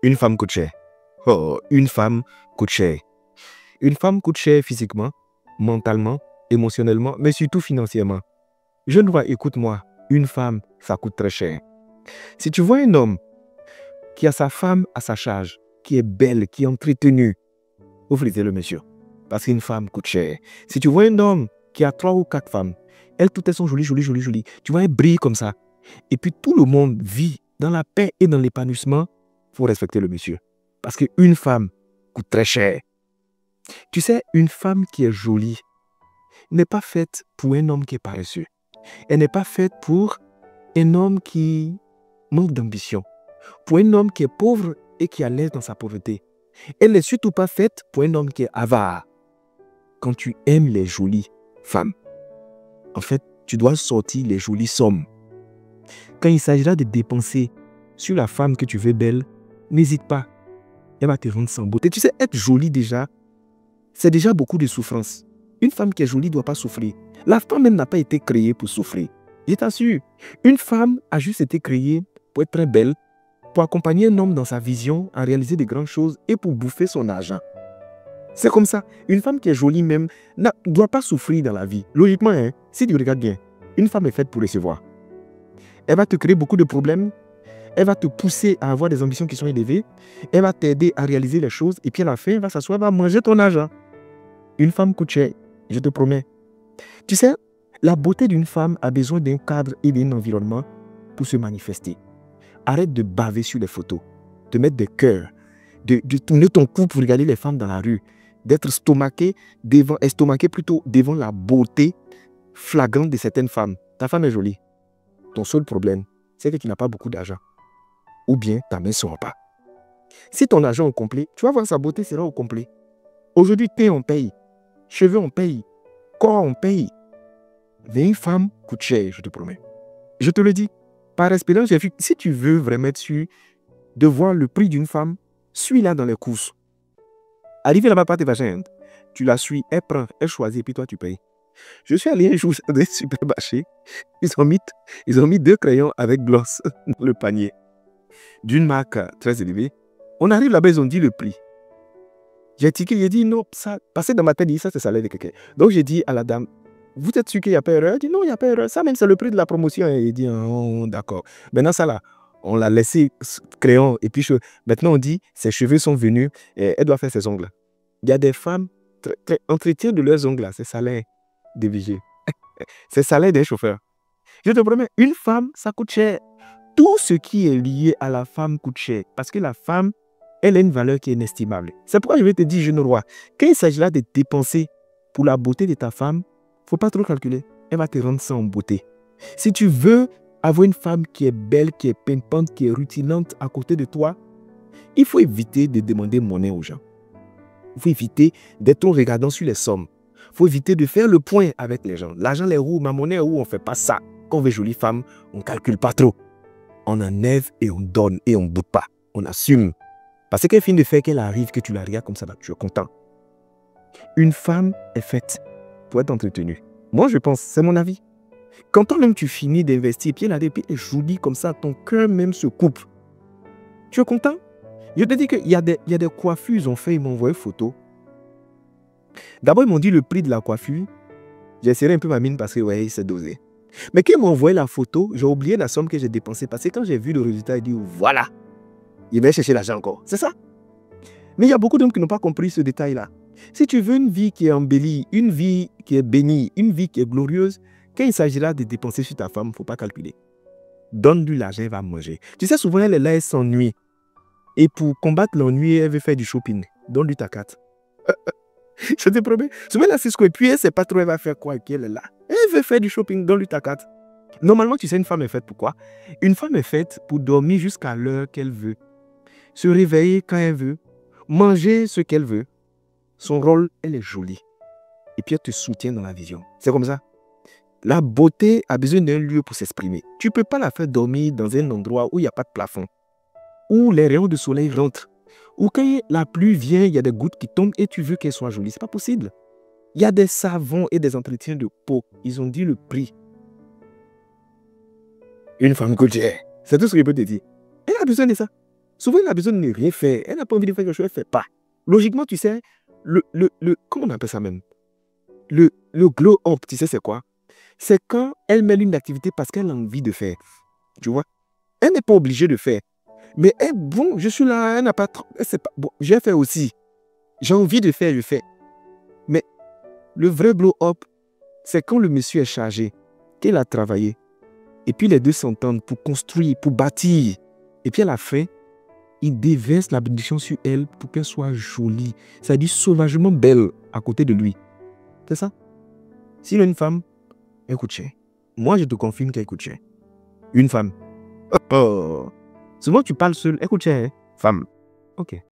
Une femme coûte cher. Oh, une femme coûte cher. Une femme coûte cher physiquement, mentalement, émotionnellement, mais surtout financièrement. Jeune vois, écoute-moi, une femme, ça coûte très cher. Si tu vois un homme qui a sa femme à sa charge, qui est belle, qui est entretenue, offrez-le, monsieur. Parce qu'une femme coûte cher. Si tu vois un homme qui a 3 ou 4 femmes, elles toutes elles sont jolies, jolies, jolies, jolies. Tu vois, elles brillent comme ça. Et puis tout le monde vit dans la paix et dans l'épanouissement. Il faut respecter le monsieur. Parce qu'une femme coûte très cher. Tu sais, une femme qui est jolie n'est pas faite pour un homme qui est paresseux. Elle n'est pas faite pour un homme qui manque d'ambition. Pour un homme qui est pauvre et qui est à l'aise dans sa pauvreté. Elle n'est surtout pas faite pour un homme qui est avare. Quand tu aimes les jolies femmes, en fait, tu dois sortir les jolies sommes. Quand il s'agira de dépenser sur la femme que tu veux belle, n'hésite pas. Elle va te rendre sans beauté. Tu sais, être jolie déjà, c'est déjà beaucoup de souffrance. Une femme qui est jolie ne doit pas souffrir. La femme même n'a pas été créée pour souffrir. Je t'assure, une femme a juste été créée pour être très belle, pour accompagner un homme dans sa vision, à réaliser de grandes choses et pour bouffer son argent. C'est comme ça. Une femme qui est jolie même ne doit pas souffrir dans la vie. Logiquement, hein, si tu regardes bien, une femme est faite pour recevoir. Elle va te créer beaucoup de problèmes. Elle va te pousser à avoir des ambitions qui sont élevées. Elle va t'aider à réaliser les choses. Et puis à la fin, elle va s'asseoir, elle va manger ton argent. Une femme coûte cher, je te promets. Tu sais, la beauté d'une femme a besoin d'un cadre et d'un environnement pour se manifester. Arrête de baver sur les photos, de mettre des cœurs, de tourner ton cou pour regarder les femmes dans la rue, d'être estomaqué plutôt devant la beauté flagrante de certaines femmes. Ta femme est jolie. Ton seul problème, c'est que tu n'as pas beaucoup d'argent. Ou bien ta main ne sera pas. Si ton argent est complet, tu vas voir sa beauté sera au complet. Aujourd'hui, teint on paye, cheveux on paye, corps on paye. Mais une femme coûte cher, je te promets. Je te le dis, par expérience, j'ai vu, si tu veux vraiment être sûr de voir le prix d'une femme, suis-la dans les courses. Arrivé là-bas, pas tes vagins, tu la suis, elle prend, elle choisit, et puis toi tu payes. Je suis allé un jour dans un supermarché, ils ont mis 2 crayons avec gloss dans le panier, d'une marque très élevée. On arrive là-bas, ils ont dit le prix. J'ai tiqué, j'ai dit non, ça, parce que dans ma tête, ça c'est salaire de quelqu'un. Donc j'ai dit à la dame, vous êtes sûr qu'il n'y a pas erreur? Elle dit non, il n'y a pas erreur. Ça même, c'est le prix de la promotion. Et il dit, oh, d'accord. Maintenant, ça là, on l'a laissé crayon. Et puis, maintenant, on dit, ses cheveux sont venus, et elle doit faire ses ongles. Il y a des femmes, entretien de leurs ongles, c'est salaire de vigier. C'est salaire des chauffeurs. Je te promets, une femme, ça coûte cher. Tout ce qui est lié à la femme coûte cher. Parce que la femme, elle a une valeur qui est inestimable. C'est pourquoi je vais te dire, jeune roi, quand il s'agit là de dépenser pour la beauté de ta femme, il ne faut pas trop calculer. Elle va te rendre ça en beauté. Si tu veux avoir une femme qui est belle, qui est pimpante, qui est rutilante à côté de toi, il faut éviter de demander monnaie aux gens. Il faut éviter d'être trop regardant sur les sommes. Il faut éviter de faire le point avec les gens. L'argent est où, ma monnaie est où, on ne fait pas ça. Quand on veut jolie femme, on ne calcule pas trop. On enlève et on donne et on ne doute pas. On assume. Parce qu'elle finit de faire qu'elle arrive, que tu la regardes comme ça, tu es content. Une femme est faite pour être entretenue. Moi, je pense, c'est mon avis. Quand toi-même tu finis d'investir, puis elle est jolie comme ça, ton cœur même se coupe. Tu es content? Je te dis qu'il y a des coiffures, ils m'ont envoyé une photo. D'abord, ils m'ont dit le prix de la coiffure. J'ai serré un peu ma mine parce que, ouais, c'est dosé. Mais quand ils m'ont envoyé la photo, j'ai oublié la somme que j'ai dépensée. Parce que quand j'ai vu le résultat, j'ai dit, voilà, il va chercher l'argent encore. C'est ça. Mais il y a beaucoup d'hommes qui n'ont pas compris ce détail-là. Si tu veux une vie qui est embellie, une vie qui est bénie, une vie qui est glorieuse, quand il s'agira de dépenser sur ta femme, il ne faut pas calculer. Donne-lui l'argent, elle va manger. Tu sais, souvent, elle est là, elle s'ennuie. Et pour combattre l'ennui, elle veut faire du shopping. Donne-lui ta carte. Je te promets. Souvent, elle a Cisco et puis elle ne sait pas trop, elle va faire quoi et qu'elle est là. Elle veut faire du shopping, donne-lui ta carte. Normalement, tu sais, une femme est faite pour quoi? Une femme est faite pour dormir jusqu'à l'heure qu'elle veut. Se réveiller quand elle veut. Manger ce qu'elle veut. Son rôle, elle est jolie. Et puis, elle te soutient dans la vision. C'est comme ça. La beauté a besoin d'un lieu pour s'exprimer. Tu ne peux pas la faire dormir dans un endroit où il n'y a pas de plafond. Où les rayons de soleil rentrent. Ou quand la pluie vient, il y a des gouttes qui tombent et tu veux qu'elle soit jolie. Ce n'est pas possible. Il y a des savons et des entretiens de peau. Ils ont dit le prix. Une femme coûte cher. C'est tout ce que je peux te dire. Elle a besoin de ça. Souvent, elle a besoin de ne rien faire. Elle n'a pas envie de faire quelque chose, elle ne fait pas. Logiquement, tu sais, comment on appelle ça même? Le glow up, tu sais, c'est quoi? C'est quand elle mène une activité parce qu'elle a envie de faire. Tu vois? Elle n'est pas obligée de faire. Mais elle, bon, je suis là, elle n'a pas trop. Bon, j'ai fait aussi. J'ai envie de faire, je fais. Mais le vrai blow up, c'est quand le monsieur est chargé, qu'il a travaillé. Et puis les deux s'entendent pour construire, pour bâtir. Et puis à la fin, il déverse la bénédiction sur elle pour qu'elle soit jolie. C'est-à-dire sauvagement belle à côté de lui. C'est ça? S'il a une femme, elle coûte cher. Moi, je te confirme qu'elle coûte cher. Une femme. Oh. Souvent, tu parles seul, elle coûte cher. Hein? Femme. Ok.